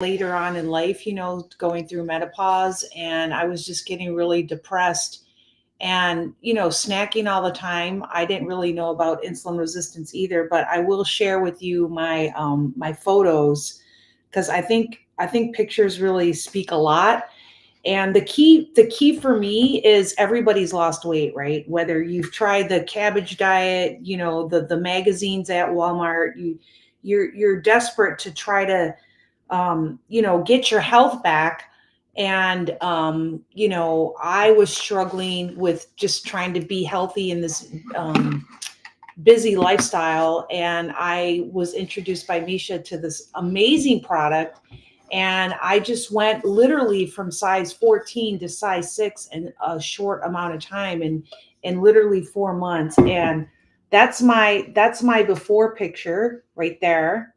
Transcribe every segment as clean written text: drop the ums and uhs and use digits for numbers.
later on in life, going through menopause, and I was just getting really depressed and, snacking all the time. I didn't really know about insulin resistance either, but I will share with you my photos because I think pictures really speak a lot. And the key for me is everybody's lost weight, right? Whether you've tried the cabbage diet, the magazines at Walmart, you're desperate to try to get your health back. And I was struggling with just trying to be healthy in this busy lifestyle, and I was introduced by Misha to this amazing product, and I just went literally from size 14 to size 6 in a short amount of time, and in literally 4 months. And that's my before picture right there.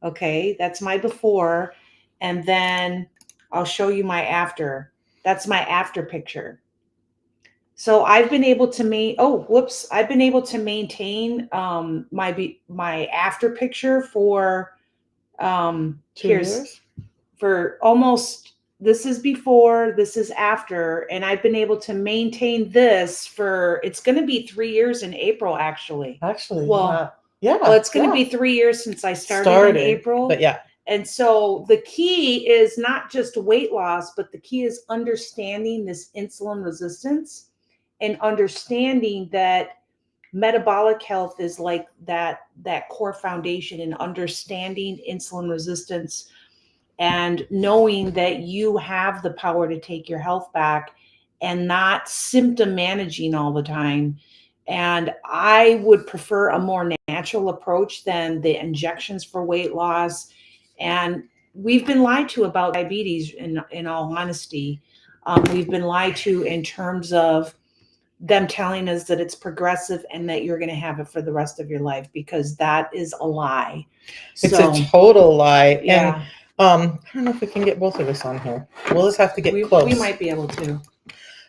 Okay, that's my before, and then I'll show you my after. That's my after picture. So I've been able to I've been able to maintain my after picture for Two here's years? for almost, this is before, this is after, and I've been able to maintain this for, it's going to be 3 years in April actually. Actually, Well, yeah, it's going to be 3 years since I started in started, but April. yeah, And so the key is not just weight loss, but the key is understanding this insulin resistance and understanding that metabolic health is like that core foundation, and understanding insulin resistance and knowing that you have the power to take your health back and not symptom managing all the time. And I would prefer a more natural approach than the injections for weight loss. And we've been lied to about diabetes, in all honesty. We've been lied to in terms of them telling us that it's progressive and that you're going to have it for the rest of your life, because that is a lie. it's a So, total lie. And yeah, I don't know if we can get both of us on here. We'll just have to get we close. might be able to.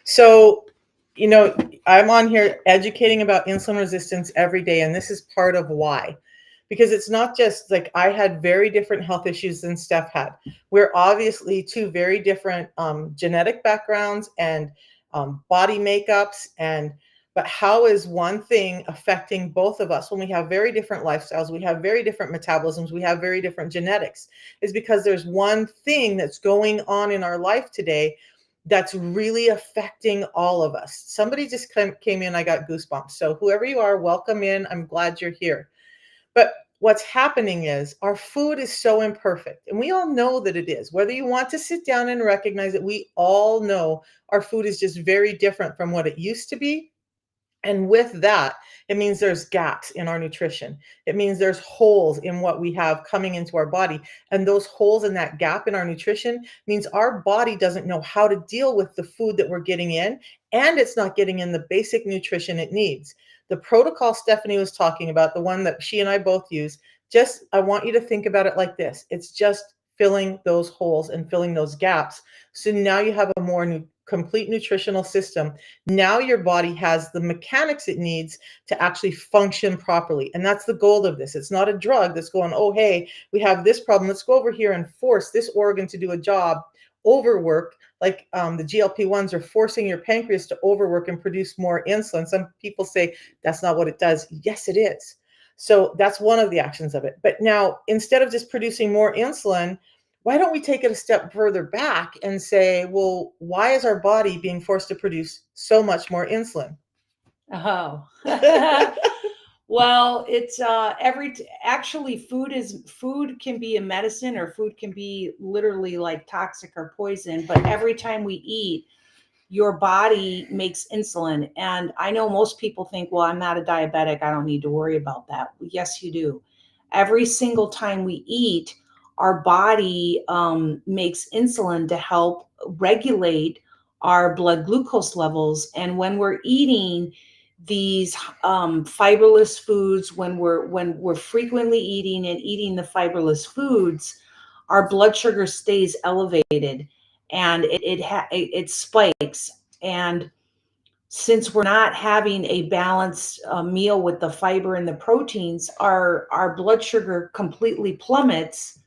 So, you know, I'm on here educating about insulin resistance every day, and this is part of why. Because it's not just like I had very different health issues than Steph had. We're obviously two very different genetic backgrounds and body makeups, and but how is one thing affecting both of us when we have very different lifestyles, we have very different metabolisms, we have very different genetics? Is because there's one thing that's going on in our life today that's really affecting all of us. Somebody just came in, I got goosebumps. So whoever you are, welcome in. I'm glad you're here. But what's happening is our food is so imperfect, and we all know that it is. Whether you want to sit down and recognize it, we all know our food is just very different from what it used to be. And with that, it means there's gaps in our nutrition. It means there's holes in what we have coming into our body. And those holes in that gap in our nutrition means our body doesn't know how to deal with the food that we're getting in, and it's not getting in the basic nutrition it needs. The protocol Stephanie was talking about, the one that she and I both use, just I want you to think about it like this. It's just filling those holes and filling those gaps. So now you have a more complete nutritional system. Now your body has the mechanics it needs to actually function properly. And that's the goal of this. It's not a drug that's going, oh, hey, we have this problem. Let's go over here and force this organ to do a job, overwork, like the GLP-1s are forcing your pancreas to overwork and produce more insulin. Some people say that's not what it does. Yes, it is. So that's one of the actions of it. But now, instead of just producing more insulin, why don't we take it a step further back and say, well, why is our body being forced to produce so much more insulin? Oh. Well, it's actually food can be a medicine, or food can be literally like toxic or poison, but every time we eat, your body makes insulin. And I know most people think, well, I'm not a diabetic, I don't need to worry about that. Yes, you do. Every single time we eat, our body makes insulin to help regulate our blood glucose levels. And when we're eating these fiberless foods, when we're frequently eating and eating the fiberless foods, our blood sugar stays elevated, and it spikes. And since we're not having a balanced meal with the fiber and the proteins, our blood sugar completely plummets,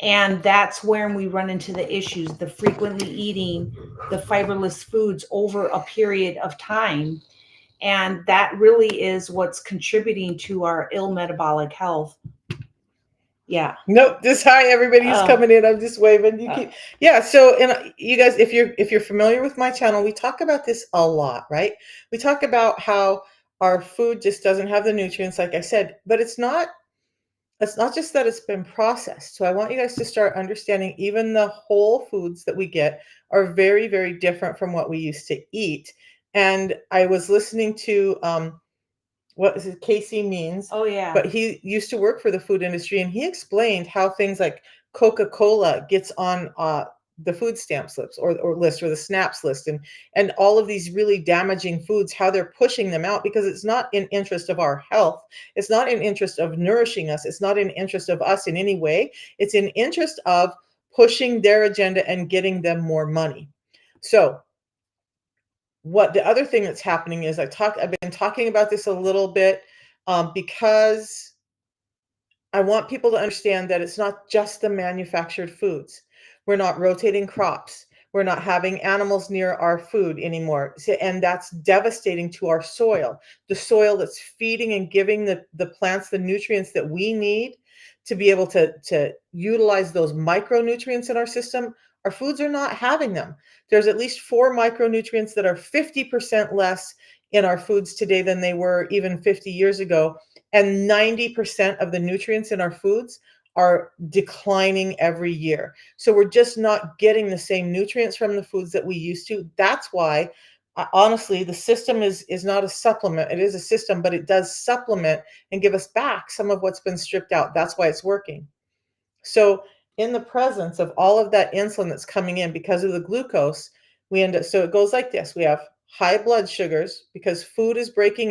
And that's when we run into the issues, the frequently eating the fiberless foods over a period of time. And that really is what's contributing to our ill metabolic health. Yeah. Nope. Just hi, everybody who's Oh, coming in. I'm just waving. You keep, yeah. So, and you guys, if you're familiar with my channel, we talk about this a lot, right? We talk about how our food just doesn't have the nutrients, like I said, but it's not just that it's been processed. So I want you guys to start understanding even the whole foods that we get are very, very different from what we used to eat. And I was listening to what is it, Casey Means, oh yeah. but he used to work for the food industry, and he explained how things like Coca-Cola gets on the food stamp slips or list or the SNAPS list, and all of these really damaging foods, how they're pushing them out because it's not in interest of our health. It's not in interest of nourishing us. It's not in interest of us in any way. It's in interest of pushing their agenda and getting them more money. So what the other thing that's happening is I've been talking about this a little bit because I want people to understand that it's not just the manufactured foods. We're not rotating crops. We're not having animals near our food anymore. And that's devastating to our soil. The soil that's feeding and giving the plants the nutrients that we need to be able to utilize those micronutrients in our system. Our foods are not having them. There's at least 4 micronutrients that are 50% less in our foods today than they were even 50 years ago, and 90% of the nutrients in our foods are declining every year. So we're just not getting the same nutrients from the foods that we used to. That's why, honestly, the system is not a supplement. It is a system, but it does supplement and give us back some of what's been stripped out. That's why it's working. So in the presence of all of that insulin that's coming in because of the glucose, we end up, so it goes like this. We have high blood sugars because food is breaking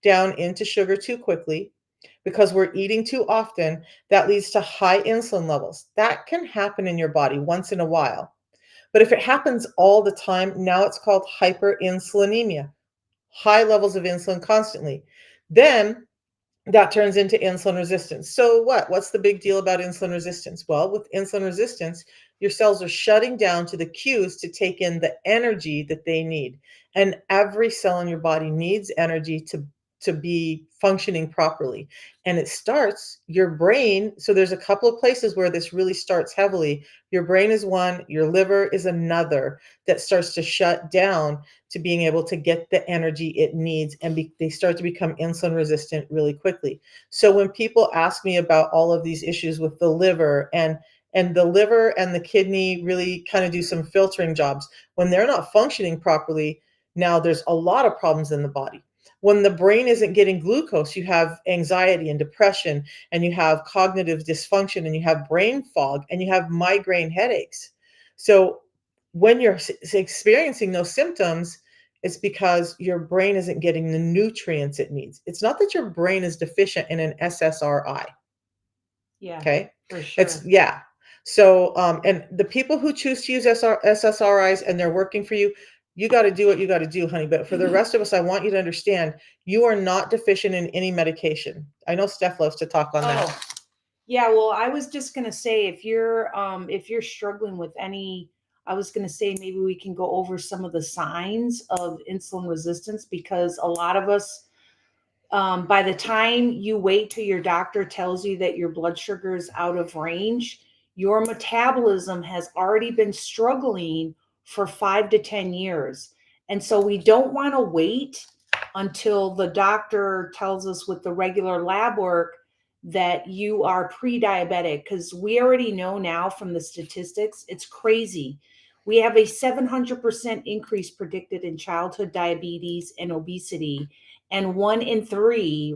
down into sugar too quickly. Because we're eating too often, that leads to high insulin levels. That can happen in your body once in a while. But if it happens all the time, now it's called hyperinsulinemia, high levels of insulin constantly. Then that turns into insulin resistance. So what? What's the big deal about insulin resistance? Well, with insulin resistance, your cells are shutting down to the cues to take in the energy that they need. And every cell in your body needs energy to be functioning properly. And it starts your brain. So there's a couple of places where this really starts heavily. Your brain is one, your liver is another that starts to shut down to being able to get the energy it needs, and they start to become insulin resistant really quickly. So when people ask me about all of these issues with the liver, and the liver and the kidney really kind of do some filtering jobs when they're not functioning properly, now there's a lot of problems in the body. When the brain isn't getting glucose, you have anxiety and depression, and you have cognitive dysfunction, and you have brain fog, and you have migraine headaches. So when you're experiencing those symptoms, it's because your brain isn't getting the nutrients it needs. It's not that your brain is deficient in an SSRI. Yeah, Okay. for sure. It's, yeah. So, and the people who choose to use SSRIs and they're working for you, you got to do what you got to do, honey. But for the rest of us, I want you to understand you are not deficient in any medication. I know Steph loves to talk on that. Oh, yeah, well, I was just gonna say if you're struggling with any, I was gonna say maybe we can go over some of the signs of insulin resistance because a lot of us, by the time you wait till your doctor tells you that your blood sugar is out of range, your metabolism has already been struggling for 5 to 10 years. And so we don't want to wait until the doctor tells us with the regular lab work that you are pre-diabetic, because we already know now from the statistics, it's crazy. We have a 700% increase predicted in childhood diabetes and obesity, and 1 in 3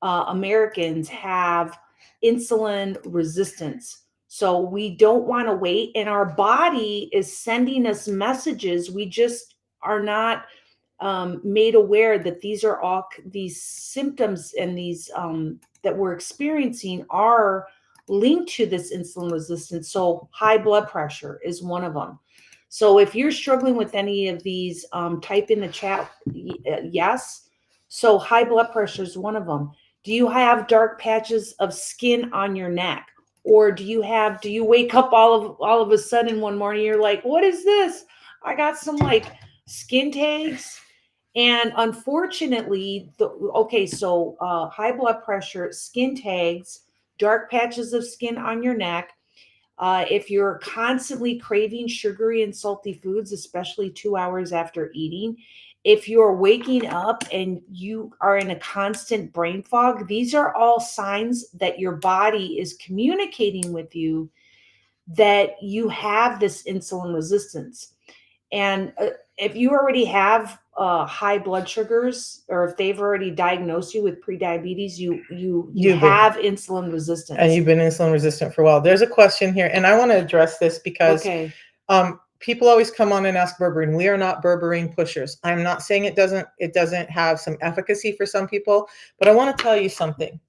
Americans have insulin resistance. So we don't want to wait, and our body is sending us messages. We just are not made aware that these are all these symptoms and these that we're experiencing are linked to this insulin resistance. So high blood pressure is one of them. So if you're struggling with any of these, type in the chat yes. So high blood pressure is one of them. Do you have dark patches of skin on your neck? Or do you wake up all of a sudden one morning, you're like, what is this? I got some like skin tags. And unfortunately, so high blood pressure, skin tags, dark patches of skin on your neck, if you're constantly craving sugary and salty foods, especially 2 hours after eating, if you're waking up and you are in a constant brain fog, these are all signs that your body is communicating with you that you have this insulin resistance. And if you already have high blood sugars, or if they've already diagnosed you with prediabetes, you You've been have insulin and resistance. you've been insulin resistant for a while. There's a question here, and I want to address this because Okay. people always come on and ask berberine. We are not berberine pushers. I'm not saying it doesn't have some efficacy for some people, but I want to tell you something.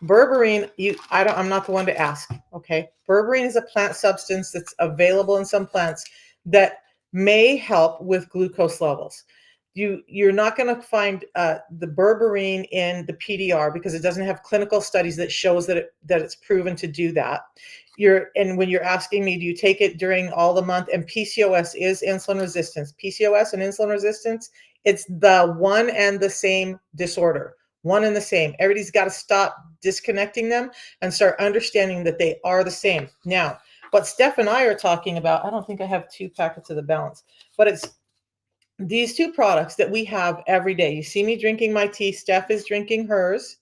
Berberine, I'm not the one to ask. Okay, berberine is a plant substance that's available in some plants that may help with glucose levels. You're not going to find the berberine in the PDR because it doesn't have clinical studies that shows that it's proven to do that. And when you're asking me, do you take it during all the month? And PCOS is insulin resistance. PCOS and insulin resistance, it's the one and the same disorder. One and the same. Everybody's got to stop disconnecting them and start understanding that they are the same. Now, what Steph and I are talking about, I don't think I have 2 packets of the balance, but it's these 2 products that we have every day. You see me drinking my tea. Steph is drinking hers.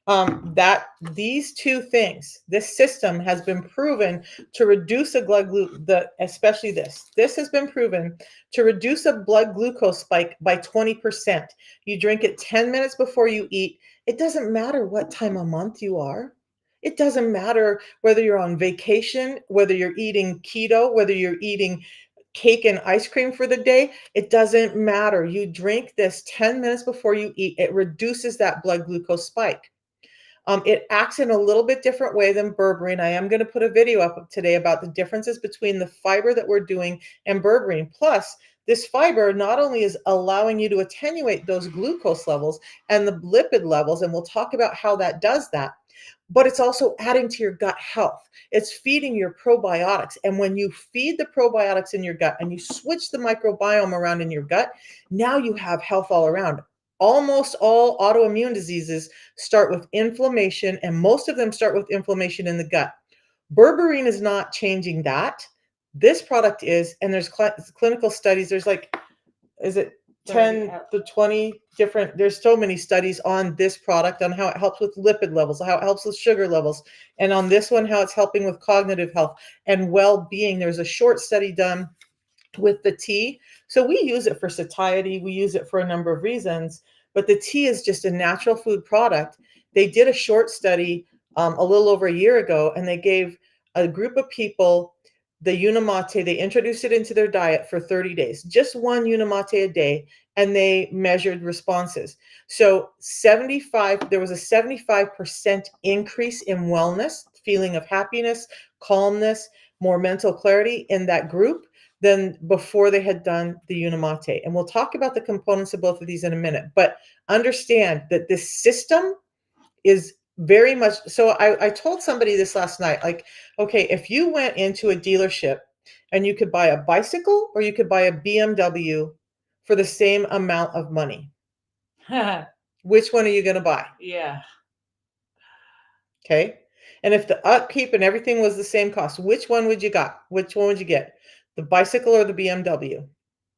That these 2 things, this system has been proven to reduce a especially this has been proven to reduce a blood glucose spike by 20%. You drink it 10 minutes before you eat. It doesn't matter what time of month you are. It doesn't matter whether you're on vacation, whether you're eating keto, whether you're eating cake and ice cream for the day. It doesn't matter. You drink this 10 minutes before you eat. It reduces that blood glucose spike. It acts in a little bit different way than berberine. I am going to put a video up today about the differences between the fiber that we're doing and berberine. Plus, this fiber not only is allowing you to attenuate those glucose levels and the lipid levels, and we'll talk about how that does that, but it's also adding to your gut health. It's feeding your probiotics. And when you feed the probiotics in your gut and you switch the microbiome around in your gut, now you have health all around. Almost all autoimmune diseases start with inflammation, and most of them start with inflammation in the gut. Berberine is not changing that. This product is, and there's clinical studies. There's like, is it 10 to 20 different, there's so many studies on this product, on how it helps with lipid levels, how it helps with sugar levels, and on this one, how it's helping with cognitive health and well-being. There's a short study done with the tea. So we use it for satiety. We use it for a number of reasons, but the tea is just a natural food product. They did a short study a little over a year ago, and they gave a group of people the Unimate. They introduced it into their diet for 30 days, just one Unimate a day, and they measured responses. So there was a 75% increase in wellness, feeling of happiness, calmness, more mental clarity in that group than before they had done the Unimate. And we'll talk about the components of both of these in a minute, but understand that this system is very much so. I told somebody this last night, like, okay, if you went into a dealership and you could buy a bicycle or you could buy a BMW for the same amount of money, which one are you going to buy? Yeah. Okay. And if the upkeep and everything was the same cost, which one would you get? The bicycle or the BMW?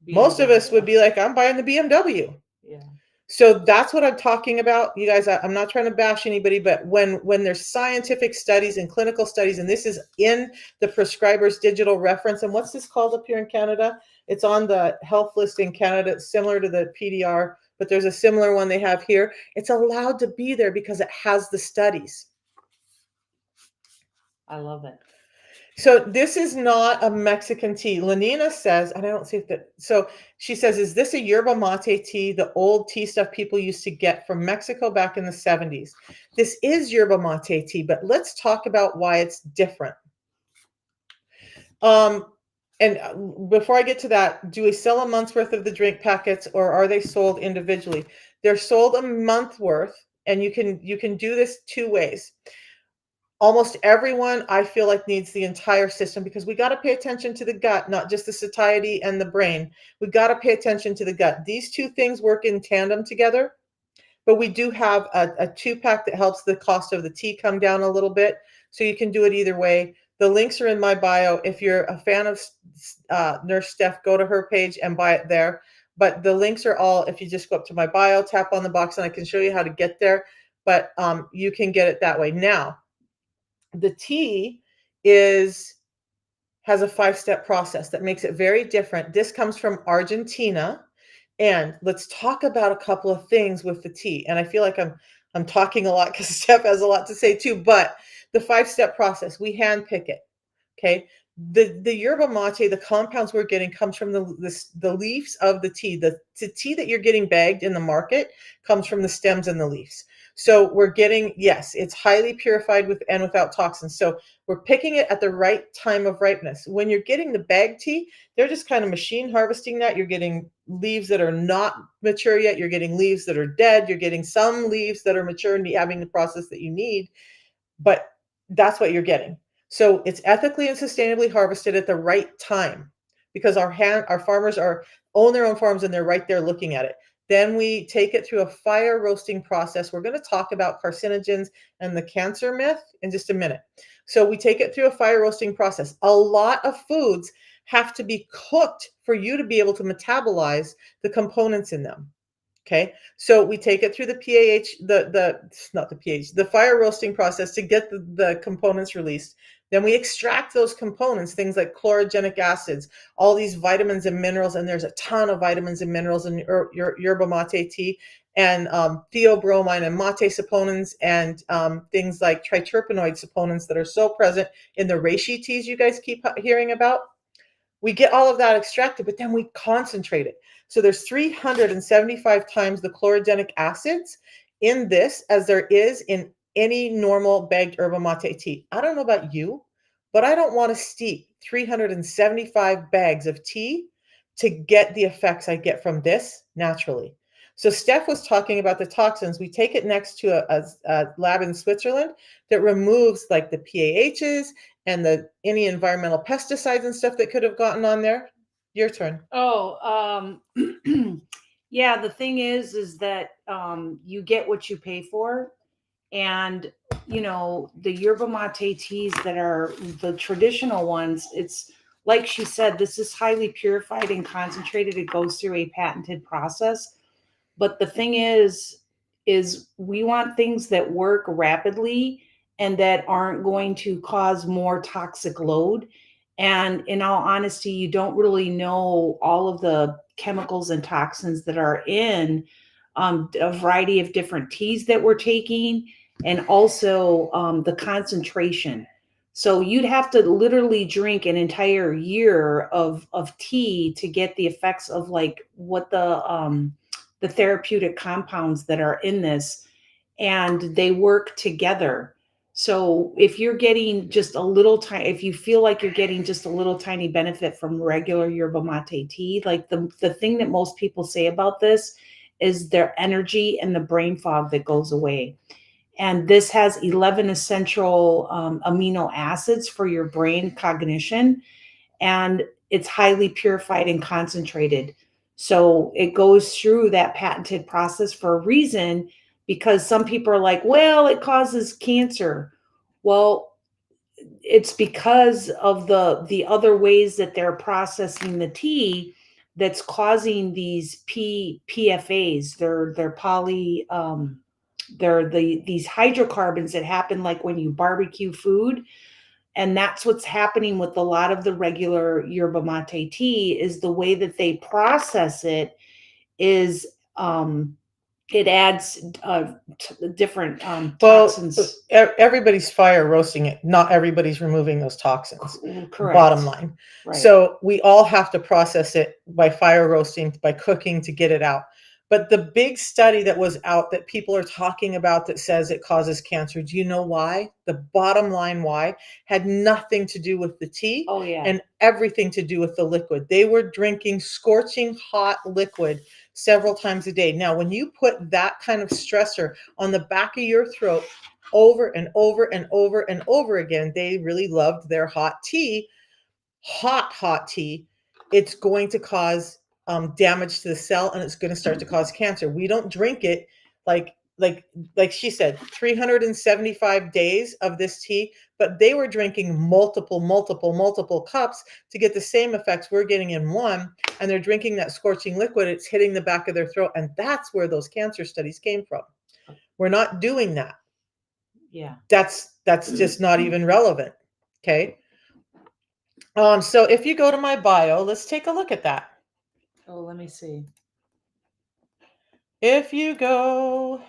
Most of us would be like, I'm buying the BMW. Yeah. So that's what I'm talking about. You guys, I'm not trying to bash anybody, but when there's scientific studies and clinical studies, and this is in the prescriber's digital reference, and what's this called up here in Canada? It's on the health list in Canada. It's similar to the PDR, but there's a similar one they have here. It's allowed to be there because it has the studies. I love it. So this is not a Mexican tea. Lenina says, and I don't see if that, so she says, is this a yerba mate tea, the old tea stuff people used to get from Mexico back in the 70s? This is yerba mate tea, but let's talk about why it's different. And before I get to that, do we sell a month's worth of the drink packets, or are they sold individually? They're sold a month worth, and you can do this 2 ways. almost everyone I feel like needs the entire system, because we got to pay attention to the gut, not just the satiety and the brain. We got to pay attention to the gut. These two things work in tandem together, but we do have a 2-pack that helps the cost of the tea come down a little bit. So you can do it either way. The links are in my bio. If you're a fan of Nurse Steph, go to her page and buy it there. But the links are all, if you just go up to my bio, tap on the box, and I can show you how to get there. But you can get it that way. Now, the tea has a 5-step process that makes it very different. This comes from Argentina. And let's talk about a couple of things with the tea. And I feel like I'm talking a lot because Steph has a lot to say too. But the 5-step process, we hand pick it. Okay. The yerba mate, the compounds we're getting comes from the leaves of the tea. The tea that you're getting bagged in the market comes from the stems and the leaves. So we're getting, yes, it's highly purified with and without toxins. So we're picking it at the right time of ripeness. When you're getting the bagged tea, they're just kind of machine harvesting that. You're getting leaves that are not mature yet. You're getting leaves that are dead. You're getting some leaves that are mature and having the process that you need. But that's what you're getting. So it's ethically and sustainably harvested at the right time, because our farmers own their own farms and they're right there looking at it. Then we take it through a fire roasting process. We're going to talk about carcinogens and the cancer myth in just a minute. So we take it through a fire roasting process. A lot of foods have to be cooked for you to be able to metabolize the components in them. Okay, so we take it through the the fire roasting process to get the components released. Then we extract those components, things like chlorogenic acids, all these vitamins and minerals, and there's a ton of vitamins and minerals in your yerba mate tea, and theobromine and mate saponins, and things like triterpenoid saponins that are so present in the reishi teas you guys keep hearing about. We get all of that extracted, but then we concentrate it. So there's 375 times the chlorogenic acids in this as there is in any normal bagged yerba mate tea. I don't know about you, but I don't want to steep 375 bags of tea to get the effects I get from this naturally. So Steph was talking about the toxins. We take it next to a lab in Switzerland that removes like the PAHs and any environmental pesticides and stuff that could have gotten on there. Your turn. Oh, yeah, the thing is that you get what you pay for. And, the yerba mate teas that are the traditional ones, it's like she said, this is highly purified and concentrated. It goes through a patented process. But the thing is we want things that work rapidly and that aren't going to cause more toxic load. And in all honesty, you don't really know all of the chemicals and toxins that are in a variety of different teas that we're taking, and also the concentration. So you'd have to literally drink an entire year of tea to get the effects of like what the therapeutic compounds that are in this, and they work together. So if you're getting just a little tiny, if you feel like you're getting just a little tiny benefit from regular yerba mate tea, like the thing that most people say about this is their energy and the brain fog that goes away. And this has 11 essential amino acids for your brain cognition, and it's highly purified and concentrated. So it goes through that patented process for a reason, because some people are like, well, it causes cancer. Well, it's because of the other ways that they're processing the tea that's causing these PFAs. They're poly they're these hydrocarbons that happen like when you barbecue food. And that's what's happening with a lot of the regular yerba mate tea, is the way that they process it is it adds different toxins. Everybody's fire roasting it. Not everybody's removing those toxins. Correct. Bottom line. Right. So we all have to process it by fire roasting, by cooking to get it out. But the big study that was out that people are talking about that says it causes cancer, do you know why? The bottom line why had nothing to do with the tea. Oh, yeah. And everything to do with the liquid. They were drinking scorching hot liquid several times a day. Now, when you put that kind of stressor on the back of your throat, over and over and over and over again. They really loved their hot tea, hot tea. It's going to cause damage to the cell, and it's going to start to cause cancer. We don't drink it like like she said, 375 days of this tea, but they were drinking multiple cups to get the same effects we're getting in one, and they're drinking that scorching liquid. It's hitting the back of their throat, and that's where those cancer studies came from. We're not doing that. Yeah. That's just not even relevant. Okay. So if you go to my bio, let's take a look at that. Oh, let me see. If you go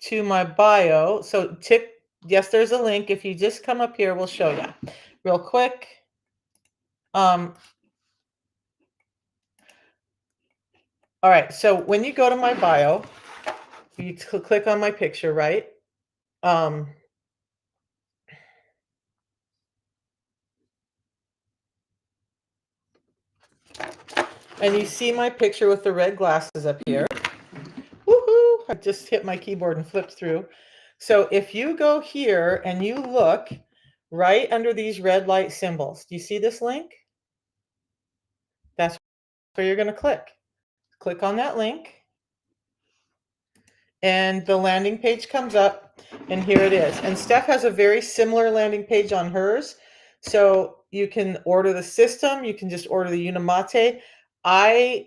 to my bio, so tick, yes, there's a link. If you just come up here, we'll show you real quick. All right, so when you go to my bio, you click on my picture, right? And you see my picture with the red glasses up here. Woohoo! I just hit my keyboard and flipped through. So if you go here and you look right under these red light symbols, do you see this link? That's where you're going to click. Click on that link. And the landing page comes up, and here it is. And Steph has a very similar landing page on hers. So you can order the system. You can just order the Unimate.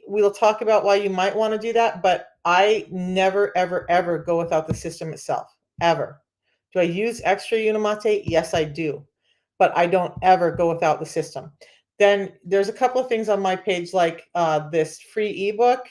We'll talk about why you might want to do that, but I never, ever go without the system itself, ever. Do I use extra Unimate? Yes, I do, but I don't ever go without the system. Then there's a couple of things on my page, like this free ebook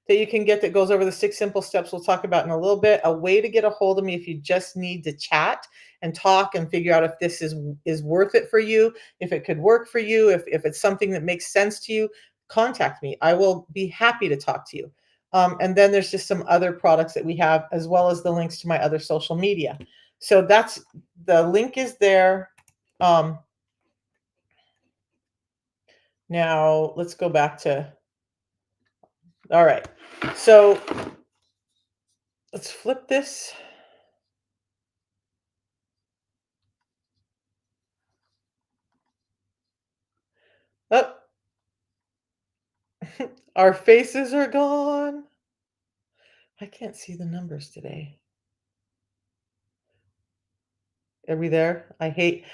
that you can get that goes over the 6 simple steps we'll talk about in a little bit. A way to get a hold of me if you just need to chat and talk and figure out if this is worth it for you, if it could work for you, if it's something that makes sense to you, contact me. I will be happy to talk to you. And then there's just some other products that we have, as well as the links to my other social media. So that's, the link is there. Now let's go back to, all right. So let's flip this. Up. Our faces are gone. I can't see the numbers today. Are we there? I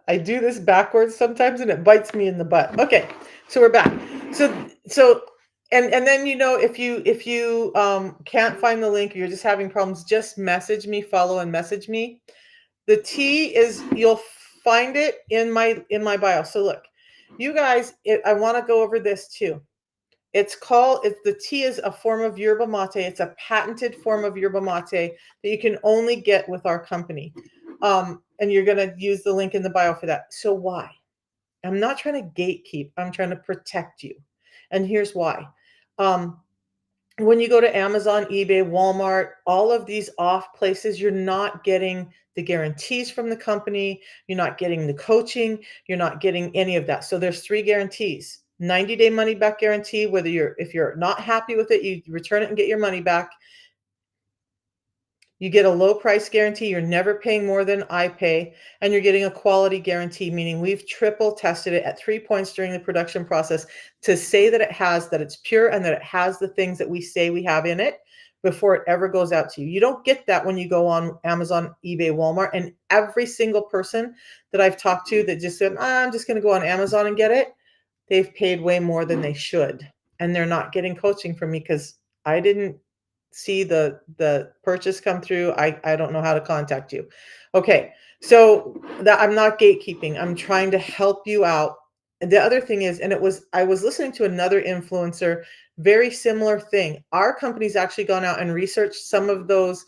I do this backwards sometimes and it bites me in the butt. Okay, so we're back. So and then if you can't find the link or you're just having problems, just message me, follow and message me. The T is, you'll find it in my bio. So look, you guys, I want to go over this too. The tea is a form of yerba mate. It's a patented form of yerba mate that you can only get with our company. And you're going to use the link in the bio for that. So why? I'm not trying to gatekeep. I'm trying to protect you. And here's why. When you go to Amazon, eBay, Walmart, all of these off places, you're not getting the guarantees from the company. You're not getting the coaching. You're not getting any of that. So there's 3 guarantees. 90-day money back guarantee, if you're not happy with it, you return it and get your money back. You get a low price guarantee. You're never paying more than I pay. And you're getting a quality guarantee, meaning we've triple tested it at 3 points during the production process to say that it's pure and that it has the things that we say we have in it before it ever goes out to you. You don't get that when you go on Amazon, eBay, Walmart. And every single person that I've talked to that just said, I'm just going to go on Amazon and get it, they've paid way more than they should. And they're not getting coaching from me because I didn't see the purchase come through. I don't know how to contact you. Okay, so that I'm not gatekeeping. I'm trying to help you out. And the other thing is, I was listening to another influencer, very similar thing. Our company's actually gone out and researched some of those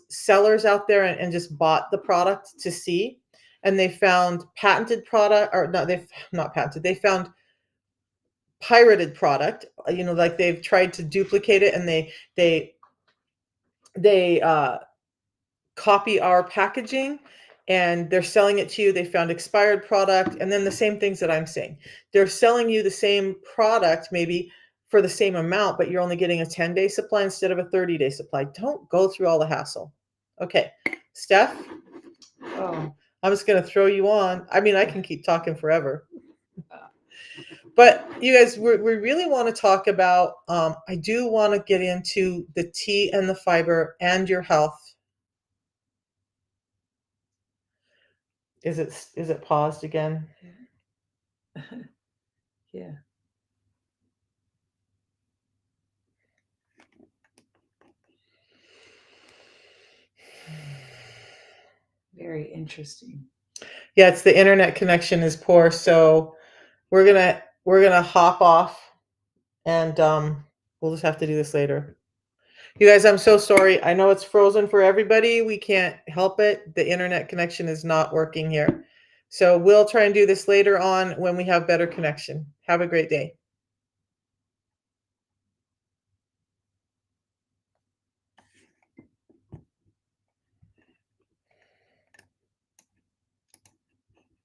sellers out there and just bought the product to see. And they found patented product, or no, they've not patented. They found pirated product, like they've tried to duplicate it, and they copy our packaging and they're selling it to you. They found expired product, and then the same things that I'm saying. They're selling you the same product maybe for the same amount, but you're only getting a 10-day supply instead of a 30-day supply. Don't go through all the hassle. Okay, Steph, Oh, I'm just going to throw you on. I mean, I can keep talking forever. But you guys, we really want to talk about, I do want to get into the tea and the fiber and your health. Is it paused again? yeah. Very interesting. Yeah, it's the internet connection is poor, so we're gonna hop off, and we'll just have to do this later. You guys, I'm so sorry. I know it's frozen for everybody. We can't help it. The internet connection is not working here. So we'll try and do this later on when we have better connection. Have a great day.